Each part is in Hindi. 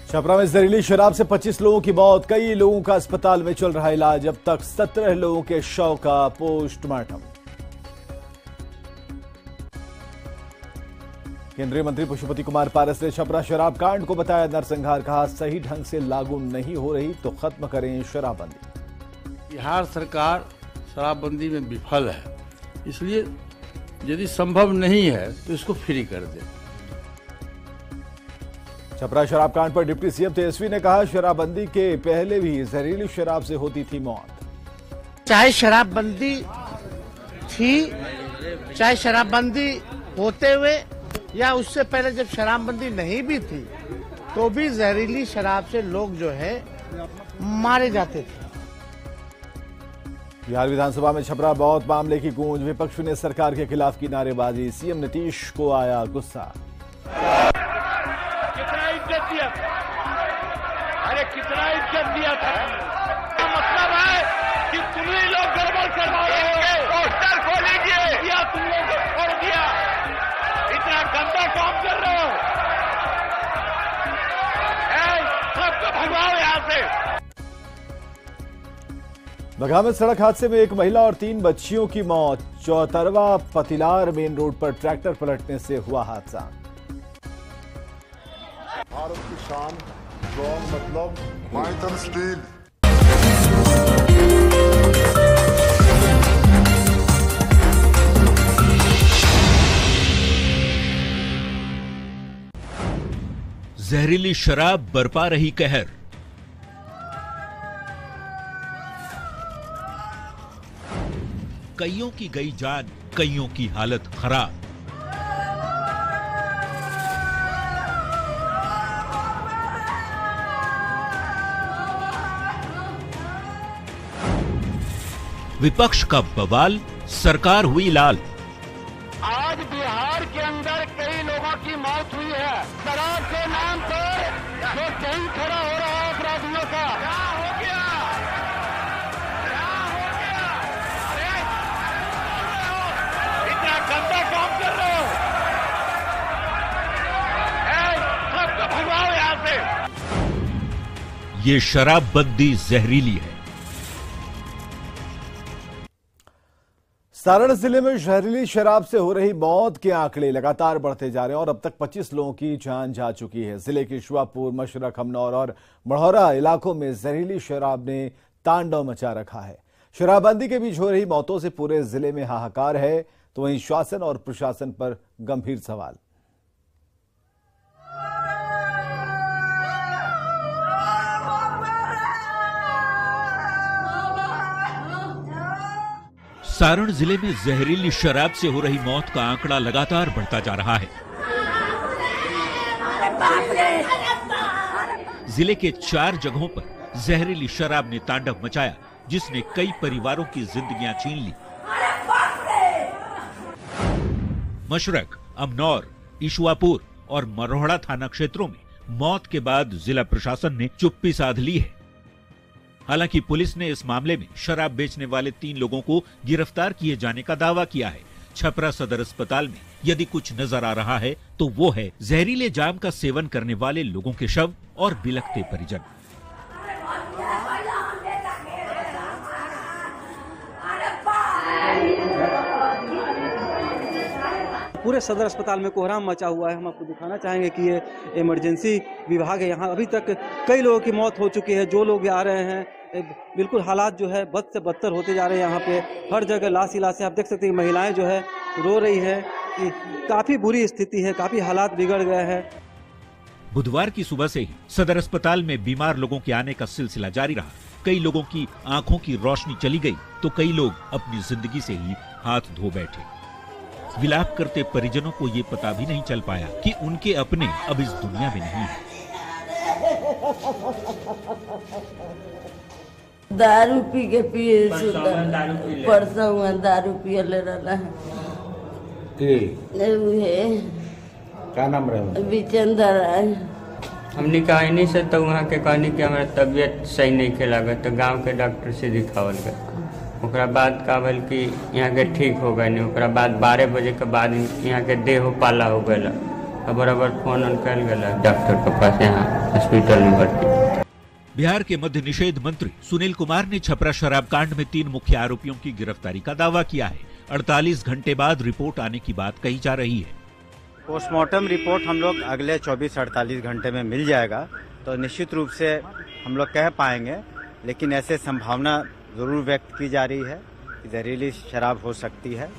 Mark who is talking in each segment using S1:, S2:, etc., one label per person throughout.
S1: छपरा में जहरीली शराब से 25 लोगों की मौत, कई लोगों का अस्पताल में चल रहा इलाज। अब तक 17 लोगों के शव का पोस्टमार्टम। केंद्रीय मंत्री पशुपति कुमार पारस ने छपरा शराब कांड को बताया नरसंहार। कहा, सही ढंग से लागू नहीं हो रही तो खत्म करें शराबबंदी।
S2: बिहार सरकार शराबबंदी में विफल है, इसलिए यदि संभव नहीं है तो इसको फ्री कर दे।
S1: छपरा शराब कांड पर डिप्टी सीएम तेजस्वी ने कहा, शराबबंदी के पहले भी जहरीली शराब से होती थी मौत।
S3: चाहे शराबबंदी थी, चाहे शराबबंदी होते हुए या उससे पहले जब शराबबंदी नहीं भी थी, तो भी जहरीली शराब से लोग जो है मारे जाते थे।
S1: बिहार विधानसभा में छपरा मौत मामले की गूंज। विपक्ष ने सरकार के खिलाफ की नारेबाजी। सीएम नीतीश को आया गुस्सा।
S4: अरे कितना इज्जत दिया था। मतलब है कि तुम्हें लोग गड़बड़ करवा रहे हो, पोस्टर खोलिए या तुम लोग को छोड़ दिया, इतना गंदा काम कर रहे हो। सबको भगवाओ यहाँ से।
S1: बगहा में सड़क हादसे में एक महिला और 3 बच्चियों की मौत। चौतरवा पतिलार मेन रोड पर ट्रैक्टर पलटने से हुआ हादसा।
S5: भारत की शान ड्रोन मतलब माइथन स्टील।
S6: जहरीली शराब बरपा रही कहर। कईयों की गई जान, कईयों की हालत खराब। विपक्ष का बवाल, सरकार हुई लाल।
S4: आज बिहार के अंदर कई लोगों की मौत हुई है शराब के नाम पर। जो कहीं खड़ा हो रहा है अपराधियों का, क्या हो गया, क्या हो गया। अरे इतना गंदा काम कर रहे हो। सबको भगवाओ यहाँ से।
S6: ये शराबबंदी जहरीली है।
S1: सारण जिले में जहरीली शराब से हो रही मौत के आंकड़े लगातार बढ़ते जा रहे हैं और अब तक 25 लोगों की जान जा चुकी है। जिले के शुआपुर, मशरक, हमनौर और मढ़ौरा इलाकों में जहरीली शराब ने तांडव मचा रखा है। शराबबंदी के बीच हो रही मौतों से पूरे जिले में हाहाकार है, तो वहीं शासन और प्रशासन पर गंभीर सवाल।
S6: सारण जिले में जहरीली शराब से हो रही मौत का आंकड़ा लगातार बढ़ता जा रहा है। जिले के 4 जगहों पर जहरीली शराब ने तांडव मचाया, जिसने कई परिवारों की जिंदगियां छीन ली। मशरक, अमनौर, इशुआपुर और मरोहड़ा थाना क्षेत्रों में मौत के बाद जिला प्रशासन ने चुप्पी साध ली है। हालांकि पुलिस ने इस मामले में शराब बेचने वाले 3 लोगों को गिरफ्तार किए जाने का दावा किया है। छपरा सदर अस्पताल में यदि कुछ नजर आ रहा है तो वो है जहरीले जाम का सेवन करने वाले लोगों के शव और बिलखते परिजन।
S7: पूरे सदर अस्पताल में कोहराम मचा हुआ है। हम आपको दिखाना चाहेंगे कि ये इमरजेंसी विभाग है। यहाँ अभी तक कई लोगों की मौत हो चुकी है। जो लोग आ रहे हैं, बिल्कुल हालात जो है बद से बदतर होते जा रहे हैं। यहाँ पे हर जगह लाश ही लाश है। आप देख सकते हैं महिलाएं जो है रो रही है कि काफी बुरी स्थिति है, काफी हालात बिगड़ गए हैं।
S6: बुधवार की सुबह से ही सदर अस्पताल में बीमार लोगों के आने का सिलसिला जारी रहा। कई लोगों की आंखों की रोशनी चली गई तो कई लोग अपनी जिंदगी से ही हाथ धो बैठे। विलाप करते परिजनों को ये पता भी नहीं चल पाया कि उनके अपने अब इस दुनिया में नहीं है।
S8: दारू पी के पिए परसों दारू पिए ले रहा है।
S9: क्या नाम रहे?
S8: विचेंदर है।
S9: हमने कहा नहीं से तो वहाँ के कहनी कि हमारा तबीयत सही नहीं खेला तो गांव के डॉक्टर से दिखावल गया। ओकरा बाद का भल कि यहाँ के ठीक हो गए नहीं। ओकरा बाद 12 बजे के बाद यहाँ के देह पाला हो गया। बराबर फोन कर गया डॉक्टर के पास यहाँ हॉस्पिटल में भर्ती।
S6: बिहार के मद्य निषेध मंत्री सुनील कुमार ने छपरा शराब कांड में 3 मुख्य आरोपियों की गिरफ्तारी का दावा किया है। 48 घंटे बाद रिपोर्ट आने की बात कही जा रही है।
S10: पोस्टमार्टम रिपोर्ट हम लोग अगले 24-48 घंटे में मिल जाएगा तो निश्चित रूप से हम लोग कह पाएंगे, लेकिन ऐसे संभावना जरूर व्यक्त की जा रही है कि जहरीली शराब हो सकती है।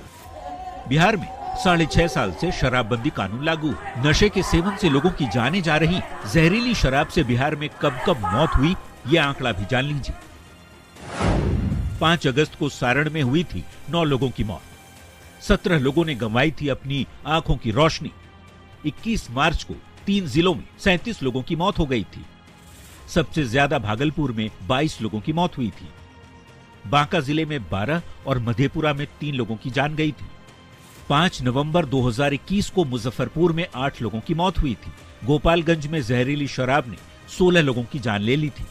S6: बिहार में 6.5 साल से शराबबंदी कानून लागू है। नशे के सेवन से लोगों की जानें जा रही। जहरीली शराब से बिहार में कब कब मौत हुई, ये आंकड़ा भी जान लीजिए। 5 अगस्त को सारण में हुई थी 9 लोगों की मौत। 17 लोगों ने गंवाई थी अपनी आंखों की रोशनी। 21 मार्च को 3 जिलों में 37 लोगों की मौत हो गई थी। सबसे ज्यादा भागलपुर में 22 लोगों की मौत हुई थी। बांका जिले में 12 और मधेपुरा में 3 लोगों की जान गई थी। 5 नवंबर 2021 को मुजफ्फरपुर में 8 लोगों की मौत हुई थी। गोपालगंज में जहरीली शराब ने 16 लोगों की जान ले ली थी।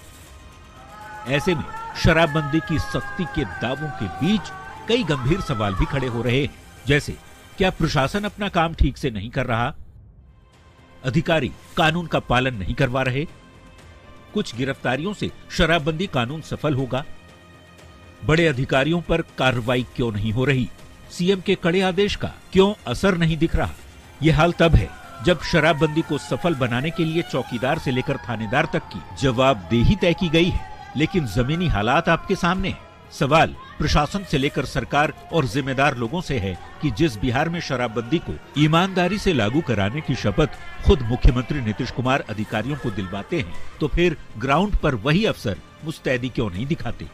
S6: ऐसे में शराबबंदी की सख्ती के दावों के बीच कई गंभीर सवाल भी खड़े हो रहे हैं, जैसे क्या प्रशासन अपना काम ठीक से नहीं कर रहा? अधिकारी कानून का पालन नहीं करवा रहे? कुछ गिरफ्तारियों से शराबबंदी कानून सफल होगा? बड़े अधिकारियों पर कार्रवाई क्यों नहीं हो रही? सीएम के कड़े आदेश का क्यों असर नहीं दिख रहा? यह हाल तब है जब शराबबंदी को सफल बनाने के लिए चौकीदार से लेकर थानेदार तक की जवाबदेही तय की गई है, लेकिन जमीनी हालात आपके सामने हैं। सवाल प्रशासन से लेकर सरकार और जिम्मेदार लोगों से है कि जिस बिहार में शराबबंदी को ईमानदारी से लागू कराने की शपथ खुद मुख्यमंत्री नीतीश कुमार अधिकारियों को दिलवाते हैं, तो फिर ग्राउंड पर वही अफसर मुस्तैदी क्यों नहीं दिखाते?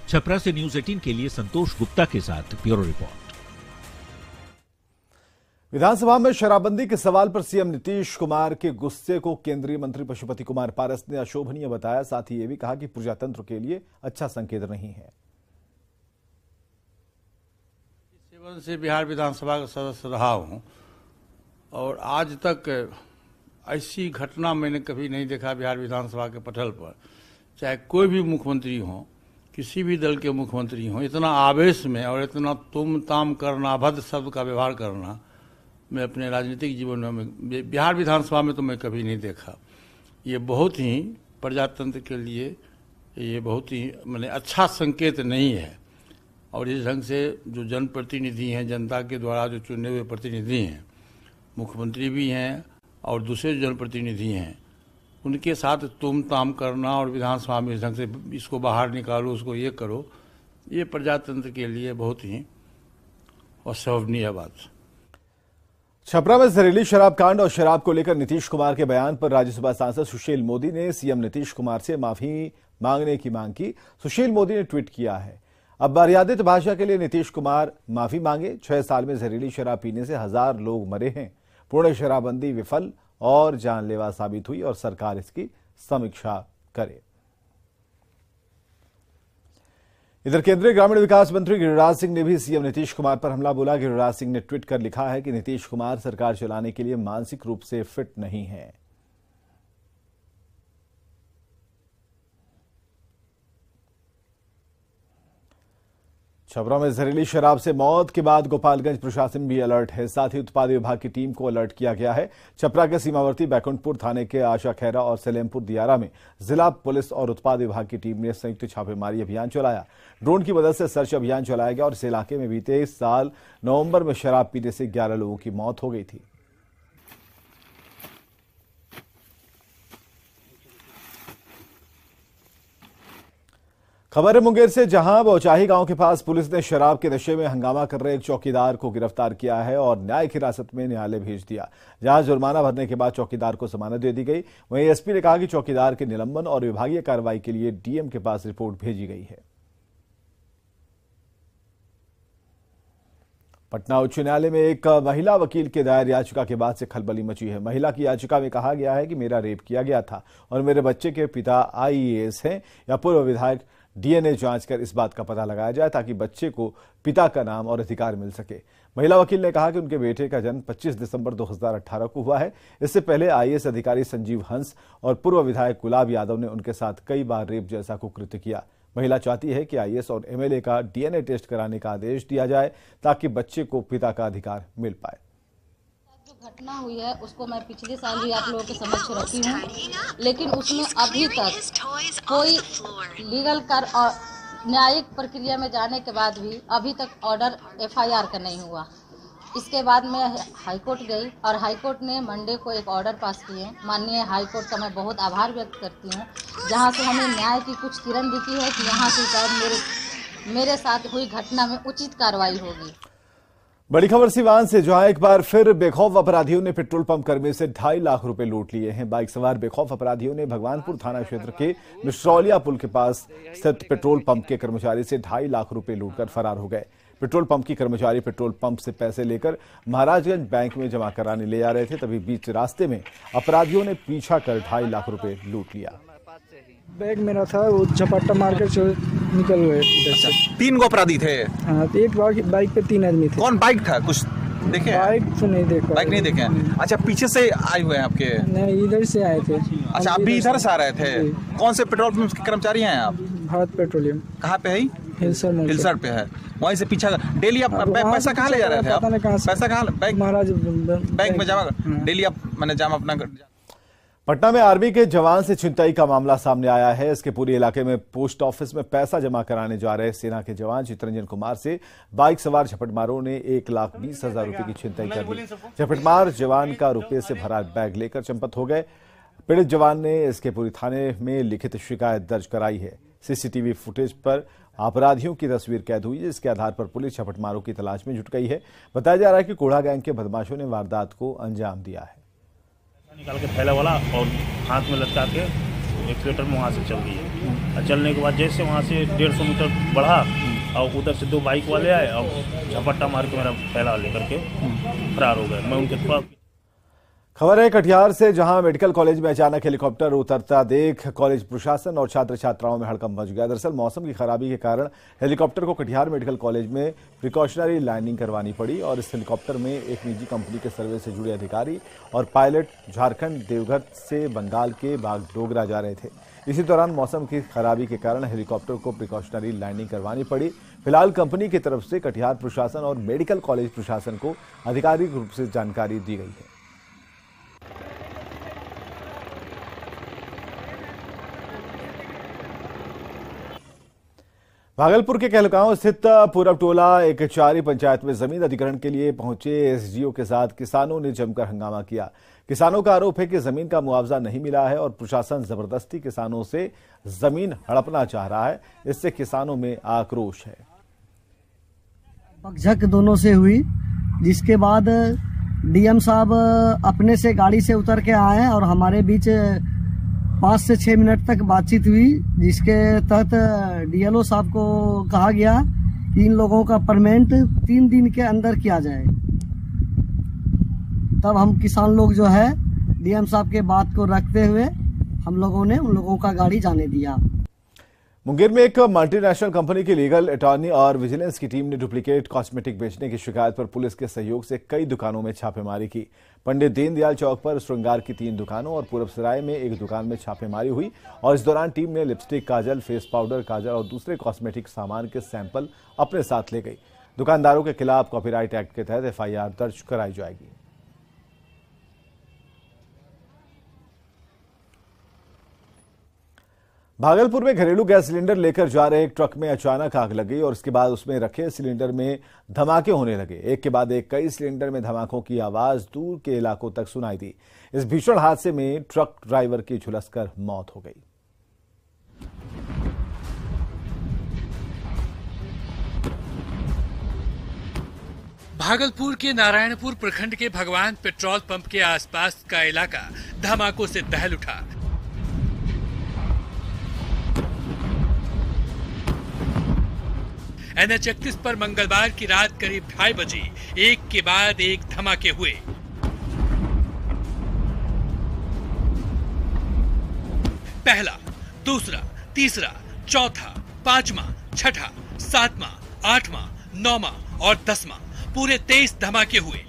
S6: छपरा से न्यूज 18 के लिए संतोष गुप्ता के साथ ब्यूरो रिपोर्ट।
S1: विधानसभा में शराबबंदी के सवाल पर सीएम नीतीश कुमार के गुस्से को केंद्रीय मंत्री पशुपति कुमार पारस ने अशोभनीय बताया। साथ ही ये भी कहा कि प्रजातंत्र के लिए अच्छा संकेत नहीं है।
S2: सेवन से बिहार विधानसभा का सदस्य रहा हूं और आज तक ऐसी घटना मैंने कभी नहीं देखा बिहार विधानसभा के पटल पर, चाहे कोई भी मुख्यमंत्री हो, किसी भी दल के मुख्यमंत्री हो, इतना आवेश में और इतना तुम ताम करना, अभद्र शब्द का व्यवहार करना मैं अपने राजनीतिक जीवन में बिहार विधानसभा में तो मैं कभी नहीं देखा। ये बहुत ही प्रजातंत्र के लिए ये बहुत ही मैंने अच्छा संकेत नहीं है। और इस ढंग से जो जनप्रतिनिधि हैं, जनता के द्वारा जो चुने हुए प्रतिनिधि हैं, मुख्यमंत्री भी हैं और दूसरे जनप्रतिनिधि हैं, उनके साथ तुम ताम करना और विधानसभा में इस ढंग से इसको बाहर निकालो, उसको ये करो, ये प्रजातंत्र के लिए बहुत ही असहनीय बात।
S1: छपरा में जहरीली शराब कांड और शराब को लेकर नीतीश कुमार के बयान पर राज्यसभा सांसद सुशील मोदी ने सीएम नीतीश कुमार से माफी मांगने की मांग की। सुशील मोदी ने ट्वीट किया है, अब मर्यादित भाषा के लिए नीतीश कुमार माफी मांगे। 6 साल में जहरीली शराब पीने से 1000 लोग मरे हैं। पूर्ण शराबबंदी विफल और जानलेवा साबित हुई और सरकार इसकी समीक्षा करे। इधर केंद्रीय ग्रामीण विकास मंत्री गिरिराज सिंह ने भी सीएम नीतीश कुमार पर हमला बोला। गिरिराज सिंह ने ट्वीट कर लिखा है कि नीतीश कुमार सरकार चलाने के लिए मानसिक रूप से फिट नहीं है। छपरा में जहरीली शराब से मौत के बाद गोपालगंज प्रशासन भी अलर्ट है। साथ ही उत्पाद विभाग की टीम को अलर्ट किया गया है। छपरा के सीमावर्ती बैकुंठपुर थाने के आशा खैरा और सलेमपुर दियारा में जिला पुलिस और उत्पाद विभाग की टीम ने संयुक्त छापेमारी अभियान चलाया। ड्रोन की मदद से सर्च अभियान चलाया गया और इस इलाके में बीते साल नवंबर में शराब पीने से 11 लोगों की मौत हो गई थी। खबर है मुंगेर से, जहां बौचाही गांव के पास पुलिस ने शराब के नशे में हंगामा कर रहे एक चौकीदार को गिरफ्तार किया है और न्यायिक हिरासत में न्यायालय भेज दिया, जहां जुर्माना भरने के बाद चौकीदार को जमानत दे दी गई। वहीं एसपी ने कहा कि चौकीदार के निलंबन और विभागीय कार्रवाई के लिए डीएम के पास रिपोर्ट भेजी गई है। पटना उच्च न्यायालय में एक महिला वकील के दायर याचिका के बाद से खलबली मची है। महिला की याचिका में कहा गया है कि मेरा रेप किया गया था और मेरे बच्चे के पिता आईएएस हैं या पूर्व विधायक। डीएनए जांच कर इस बात का पता लगाया जाए ताकि बच्चे को पिता का नाम और अधिकार मिल सके। महिला वकील ने कहा कि उनके बेटे का जन्म 25 दिसंबर 2018 को हुआ है। इससे पहले आईएएस अधिकारी संजीव हंस और पूर्व विधायक गुलाब यादव ने उनके साथ कई बार रेप जैसा कुकृत्य किया। महिला चाहती है कि आईएएस और एमएलए का डीएनए टेस्ट कराने का आदेश दिया जाए ताकि बच्चे को पिता का अधिकार मिल पाए।
S11: जो घटना हुई है उसको मैं पिछले साल ही आप लोगों के समक्ष रखी हूँ, लेकिन उसमें अभी तक कोई लीगल और न्यायिक प्रक्रिया में जाने के बाद भी अभी तक ऑर्डर FIR का नहीं हुआ। इसके बाद मैं हाईकोर्ट गई और हाईकोर्ट ने मंडे को एक ऑर्डर पास किए। माननीय हाईकोर्ट का मैं बहुत आभार व्यक्त करती हूँ, जहाँ से हमें न्याय की कुछ किरण दिखी है कि यहाँ से शायद मेरे साथ हुई घटना में उचित कार्रवाई होगी।
S1: बड़ी खबर सिवान से, जहां एक बार फिर बेखौफ अपराधियों ने पेट्रोल पंप कर्मी से 2.5 लाख रुपए लूट लिए हैं। बाइक सवार बेखौफ अपराधियों ने भगवानपुर थाना क्षेत्र के मिश्रौलिया पुल के पास स्थित पेट्रोल पंप के कर्मचारी से 2.5 लाख रुपए लूटकर फरार हो गए। पेट्रोल पंप की कर्मचारी पेट्रोल पंप से पैसे लेकर महाराजगंज बैंक में जमा कराने ले जा रहे थे, तभी बीच रास्ते में अपराधियों ने पीछा कर 2.5 लाख रुपए लूट लिया।
S12: बैग मेरा था, वो झपट्टा मारकर निकल गए।
S13: 3 अपराधी थे।
S12: हाँ, तो एक बाइक पे 3 आदमी थे।
S13: कौन बाइक था, कुछ देखे?
S12: बाइक तो नहीं देखा।
S13: बाइक नहीं देखे। अच्छा, पीछे से आए हुए हैं आपके?
S12: नहीं, इधर से आए थे।
S13: अच्छा, आप भी इधर से आ रहे थे? कौन से पेट्रोल पंप के कर्मचारी हैं आप?
S12: भारत पेट्रोलियम।
S13: कहाँ पे है? हिलसर पे है। वहीं से पीछा डेली आप पैसा कहाँ ले जा रहे थे आप? पैसा कहाँ? बैंक में जमा डेली आप मैंने जमा अपना।
S1: पटना में आर्मी के जवान से छिनतई का मामला सामने आया है। इसके पूरे इलाके में पोस्ट ऑफिस में पैसा जमा कराने जा रहे सेना के जवान चितरंजन कुमार से बाइक सवार झपटमारों ने 1,20,000 रुपए की छिनतई कर ली। झपटमार जवान का रुपये से भरा बैग लेकर चंपत हो गए। पीड़ित जवान ने इसके पूरी थाने में लिखित शिकायत दर्ज कराई है। CCTV फुटेज पर अपराधियों की तस्वीर कैद हुई है, जिसके आधार पर पुलिस झपटमारों की तलाश में जुट गई है। बताया जा रहा है कि कोढ़ा गैंग के बदमाशों ने वारदात को अंजाम दिया है।
S14: निकाल के थैला वाला और हाथ में लटका के एक्सीलेटर में वहाँ से चल गई है। चलने के बाद जैसे वहाँ से 150 मीटर बढ़ा और उधर से 2 बाइक वाले आए और झपट्टा मार के मेरा थैला लेकर के फरार हो गए। मैं उनके
S1: खबर है कटिहार से, जहां मेडिकल कॉलेज में अचानक हेलीकॉप्टर उतरता देख कॉलेज प्रशासन और छात्र छात्राओं में हड़कंप मच गया। दरअसल मौसम की खराबी के कारण हेलीकॉप्टर को कटिहार मेडिकल कॉलेज में प्रिकॉशनरी लैंडिंग करवानी पड़ी और इस हेलीकॉप्टर में एक निजी कंपनी के सर्वे से जुड़े अधिकारी और पायलट झारखंड देवघर से बंगाल के बागडोगरा जा रहे थे। इसी दौरान मौसम की खराबी के कारण हेलीकॉप्टर को प्रिकॉशनरी लैंडिंग करवानी पड़ी। फिलहाल कंपनी की तरफ से कटिहार प्रशासन और मेडिकल कॉलेज प्रशासन को आधिकारिक रूप से जानकारी दी गई है। भागलपुर के कहलगांव स्थित पूरब टोला एक चारी पंचायत में जमीन अधिग्रहण के लिए पहुंचे SDO के साथ किसानों ने जमकर हंगामा किया। किसानों का आरोप है कि जमीन का मुआवजा नहीं मिला है और प्रशासन जबरदस्ती किसानों से जमीन हड़पना चाह रहा है। इससे किसानों में आक्रोश है।
S15: बकझक दोनों से हुई, जिसके बाद DM साहब अपने से गाड़ी से उतर के आए और हमारे बीच 5 से 6 मिनट तक बातचीत हुई, जिसके तहत DLO साहब को कहा गया कि इन लोगों का परमेंट 3 दिन के अंदर किया जाए। तब हम किसान लोग जो है DM साहब के बात को रखते हुए हम लोगों ने उन लोगों का गाड़ी जाने दिया।
S1: मुंगेर में एक मल्टीनेशनल कंपनी की लीगल अटॉर्नी और विजिलेंस की टीम ने डुप्लीकेट कॉस्मेटिक बेचने की शिकायत पर पुलिस के सहयोग से कई दुकानों में छापेमारी की। पंडित दीनदयाल चौक पर श्रृंगार की 3 दुकानों और पूरब सराय में एक दुकान में छापेमारी हुई और इस दौरान टीम ने लिपस्टिक, काजल, फेस पाउडर, काजल और दूसरे कॉस्मेटिक सामान के सैंपल अपने साथ ले गई। दुकानदारों के खिलाफ कॉपीराइट एक्ट के तहत FIR दर्ज कराई जाएगी। भागलपुर में घरेलू गैस सिलेंडर लेकर जा रहे एक ट्रक में अचानक आग लग गई और इसके बाद उसमें रखे सिलेंडर में धमाके होने लगे। एक के बाद एक कई सिलेंडर में धमाकों की आवाज दूर के इलाकों तक सुनाई दी। इस भीषण हादसे में ट्रक ड्राइवर की झुलसकर मौत हो गई।
S16: भागलपुर के नारायणपुर प्रखंड के भगवान पेट्रोल पंप के आसपास का इलाका धमाकों से दहल उठा। NH 31 पर मंगलवार की रात करीब 2:30 बजे एक के बाद एक धमाके हुए। पहला, दूसरा, तीसरा, चौथा, 5वां, 6ठा, 7वां, 8वां, 9वां और 10वां पूरे 23 धमाके हुए।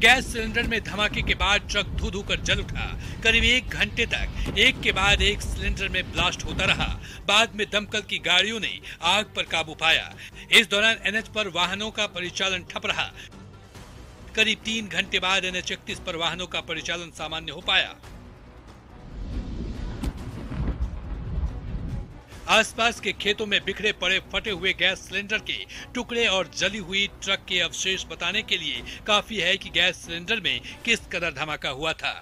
S16: गैस सिलेंडर में धमाके के बाद ट्रक धू-धू कर जल उठा। करीब 1 घंटे तक एक के बाद एक सिलेंडर में ब्लास्ट होता रहा। बाद में दमकल की गाड़ियों ने आग पर काबू पाया। इस दौरान एनएच पर वाहनों का परिचालन ठप रहा। करीब 3 घंटे बाद एनएच 31 पर वाहनों का परिचालन सामान्य हो पाया। आसपास के खेतों में बिखरे पड़े फटे हुए गैस सिलेंडर के टुकड़े और जली हुई ट्रक के अवशेष बताने के लिए काफी है कि गैस सिलेंडर में किस कदर धमाका हुआ था।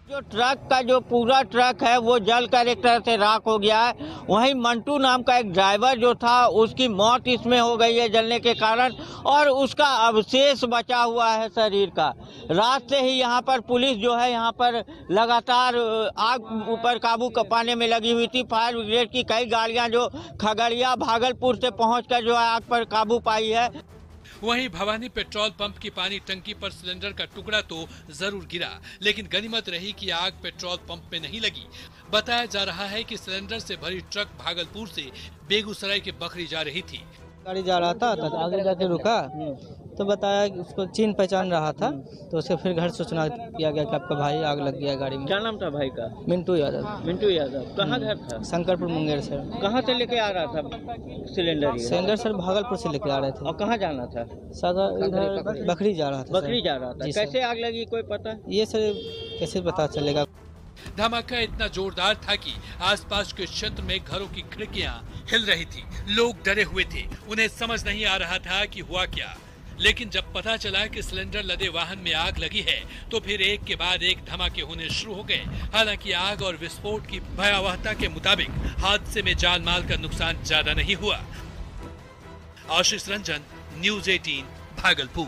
S17: जो ट्रक का जो पूरा ट्रक है वो जलकर एक तरह से राख हो गया है। वहीं मंटू नाम का एक ड्राइवर जो था उसकी मौत इसमें हो गई है जलने के कारण, और उसका अवशेष बचा हुआ है शरीर का। रात से ही यहाँ पर पुलिस जो है यहाँ पर लगातार आग ऊपर काबू पाने में लगी हुई थी। फायर ब्रिगेड की कई गाड़ियाँ जो खगड़िया भागलपुर से पहुँचकर जो है आग पर काबू पाई है।
S16: वहीं भवानी पेट्रोल पंप की पानी टंकी पर सिलेंडर का टुकड़ा तो जरूर गिरा, लेकिन गनीमत रही कि आग पेट्रोल पंप में नहीं लगी। बताया जा रहा है कि सिलेंडर से भरी ट्रक भागलपुर से बेगूसराय के बखरी जा रही थी।
S18: गाड़ी जा रहा था तो आगे जाके रुका तो बताया उसको चिन्ह पहचान रहा था, तो उसके फिर घर सूचना किया गया कि आपका भाई आग लग गया गाड़ी में।
S17: क्या नाम था भाई का?
S18: मिंटू यादव।
S17: मिंटू यादव कहाँ घर था?
S18: शंकरपुर मुंगेर सर।
S17: कहाँ से लेके आ रहा था सिलेंडर?
S18: सिलेंडर सर भागलपुर से लेके आ रहे थे।
S17: और कहाँ जाना था?
S18: सर इधर बखरी जा रहा था।
S17: बखरी जा रहा था। कैसे आग लगी कोई पता?
S18: ये सर कैसे पता चलेगा।
S16: धमाका इतना जोरदार था कि आसपास के क्षेत्र में घरों की खिड़कियां हिल रही थी। लोग डरे हुए थे, उन्हें समझ नहीं आ रहा था कि हुआ क्या। लेकिन जब पता चला कि सिलेंडर लदे वाहन में आग लगी है तो फिर एक के बाद एक धमाके होने शुरू हो गए। हालांकि आग और विस्फोट की भयावहता के मुताबिक हादसे में जान माल का नुकसान ज्यादा नहीं हुआ। आशीष रंजन, न्यूज़ 18, भागलपुर।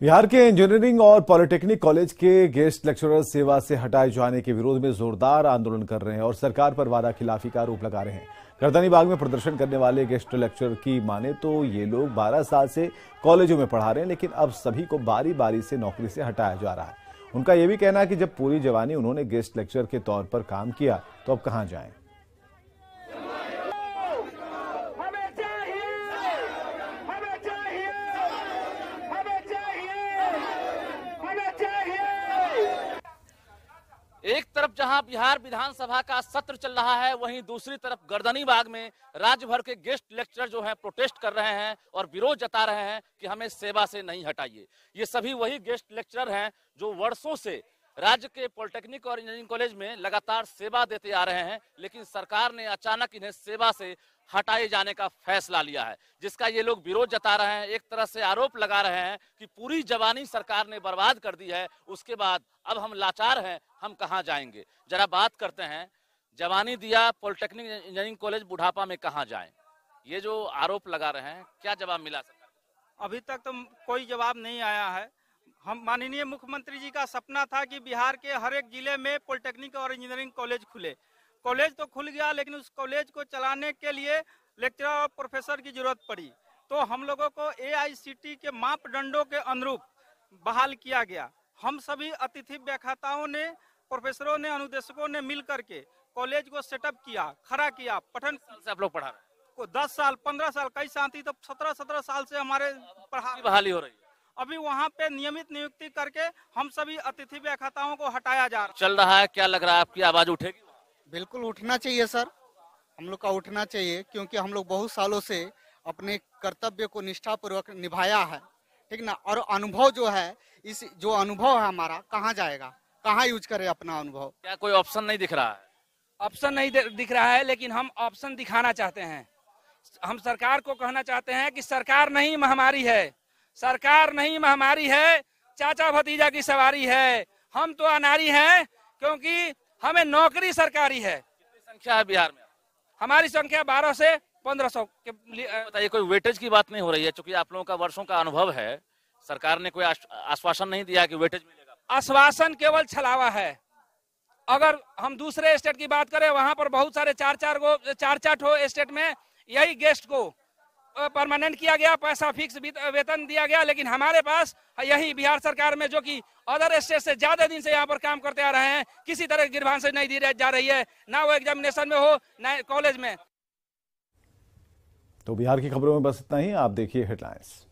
S1: बिहार के इंजीनियरिंग और पॉलिटेक्निक कॉलेज के गेस्ट लेक्चरर सेवा से हटाए जाने के विरोध में जोरदार आंदोलन कर रहे हैं और सरकार पर वादा खिलाफी का आरोप लगा रहे हैं। गर्दनी बाग में प्रदर्शन करने वाले गेस्ट लेक्चरर की माने तो ये लोग 12 साल से कॉलेजों में पढ़ा रहे हैं, लेकिन अब सभी को बारी बारी से नौकरी से हटाया जा रहा है। उनका यह भी कहना है कि जब पूरी जवानी उन्होंने गेस्ट लेक्चरर के तौर पर काम किया तो अब कहां जाएं।
S19: एक तरफ जहां बिहार विधानसभा का सत्र चल रहा है, वहीं दूसरी तरफ गर्दनी बाग में राज्य भर के गेस्ट लेक्चरर जो हैं प्रोटेस्ट कर रहे हैं और विरोध जता रहे हैं कि हमें सेवा से नहीं हटाइए। ये सभी वही गेस्ट लेक्चरर हैं जो वर्षों से राज्य के पॉलिटेक्निक और इंजीनियरिंग कॉलेज में लगातार सेवा देते आ रहे हैं, लेकिन सरकार ने अचानक इन्हें सेवा से हटाए जाने का फैसला लिया है, जिसका ये लोग विरोध जता रहे हैं। एक तरह से आरोप लगा रहे हैं कि पूरी जवानी सरकार ने बर्बाद कर दी है, उसके बाद अब हम लाचार हैं, हम कहां जाएंगे। जरा बात करते हैं, जवानी दिया पॉलिटेक्निक इंजीनियरिंग कॉलेज, बुढ़ापा में कहां जाएं। ये जो आरोप लगा रहे हैं, क्या जवाब मिला सरकार?
S20: अभी तक तो कोई जवाब नहीं आया है। हम माननीय मुख्यमंत्री जी का सपना था कि बिहार के हर एक जिले में पॉलिटेक्निक और इंजीनियरिंग कॉलेज खुले। कॉलेज तो खुल गया, लेकिन उस कॉलेज को चलाने के लिए लेक्चरर और प्रोफेसर की जरूरत पड़ी, तो हम लोगों को AICTE के मापदंडों के अनुरूप बहाल किया गया। हम सभी अतिथि व्याख्याताओं ने, प्रोफेसरों ने, अनुदेशकों ने मिल करके कॉलेज को सेटअप किया, खड़ा किया। पठन
S19: से आप लोग पढ़ा रहे हैं?
S20: 10 साल 15 साल, कई साथी तो 17 साल से हमारे
S19: बहाली हो रही है।
S20: अभी वहाँ पे नियमित नियुक्ति करके हम सभी अतिथि व्याख्याताओं को हटाया जा रहा है।
S19: चल रहा है, क्या लग रहा है आपकी आवाज उठेगी?
S21: बिल्कुल उठना चाहिए सर, हम लोग का उठना चाहिए, क्योंकि हम लोग बहुत सालों से अपने कर्तव्य को निष्ठापूर्वक निभाया है, ठीक ना। और अनुभव जो है, इस जो अनुभव है हमारा, कहाँ जाएगा, कहाँ यूज करे अपना अनुभव।
S19: क्या कोई ऑप्शन नहीं दिख रहा है?
S22: ऑप्शन नहीं दिख रहा है, लेकिन हम ऑप्शन दिखाना चाहते हैं। हम सरकार को कहना चाहते हैं कि सरकार नहीं महामारी है, सरकार नहीं महामारी है, चाचा भतीजा की सवारी है। हम तो अनारी हैं, क्योंकि हमें नौकरी सरकारी है।
S19: कितनी संख्या है बिहार में?
S22: हमारी संख्या 1200 से 1500 के।
S19: बताइए, कोई वेटेज की बात नहीं हो रही है? क्योंकि आप लोगों का वर्षों का अनुभव है, सरकार ने कोई आश्वासन नहीं दिया कि वेटेज मिलेगा।
S22: आश्वासन केवल छलावा है। अगर हम दूसरे स्टेट की बात करें, वहां पर बहुत सारे चार स्टेट में यही गेस्ट को परमानेंट किया गया, पैसा फिक्स वेतन दिया गया, लेकिन हमारे पास यही बिहार सरकार में, जो कि अदर स्टेट से ज्यादा दिन से यहाँ पर काम करते आ रहे हैं, किसी तरह की गिरबान से नहीं दी जा रही है, ना वो एग्जामिनेशन में हो ना कॉलेज में।
S1: तो बिहार की खबरों में बस इतना ही। आप देखिए headlines.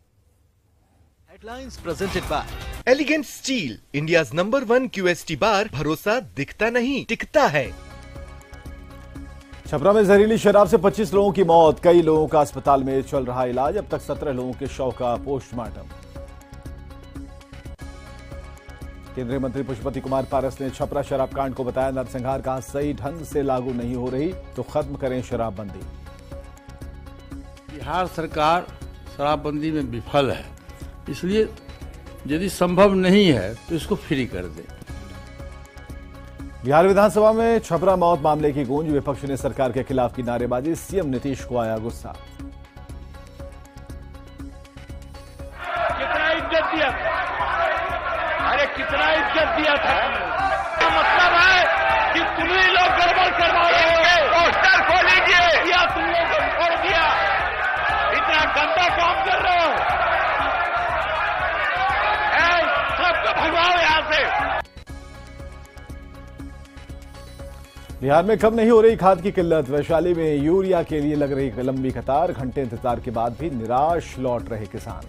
S3: Headlines presented by Elegant Steel, India's #1 QST bar. भरोसा दिखता नहीं टिकता है।
S1: छपरा में जहरीली शराब से 25 लोगों की मौत, कई लोगों का अस्पताल में चल रहा इलाज। अब तक 17 लोगों के शव का पोस्टमार्टम। केंद्रीय मंत्री पुष्पति कुमार पारस ने छपरा शराब कांड को बताया नरसंहार, कहा सही ढंग से लागू नहीं हो रही तो खत्म करें शराबबंदी।
S2: बिहार सरकार शराबबंदी में विफल है, इसलिए यदि संभव नहीं है तो इसको फ्री कर दें।
S1: बिहार विधानसभा में छपरा मौत मामले की गूंज, विपक्ष ने सरकार के खिलाफ की नारेबाजी, सीएम नीतीश को आया गुस्सा।
S4: कितना इज्जत दिया, अरे कितना इज्जत दिया था। मतलब है कि तुम ही लोग गड़बड़ करवा रहे हो, पोस्टर खोलेंगे या तुम लोग को छोड़ दिया, इतना गंदा काम कर रहे हो, सबको भगवाओ यहां से।
S1: बिहार में कम नहीं हो रही खाद की किल्लत, वैशाली में यूरिया के लिए लग रही लंबी कतार, घंटे इंतजार के बाद भी निराश लौट रहे किसान।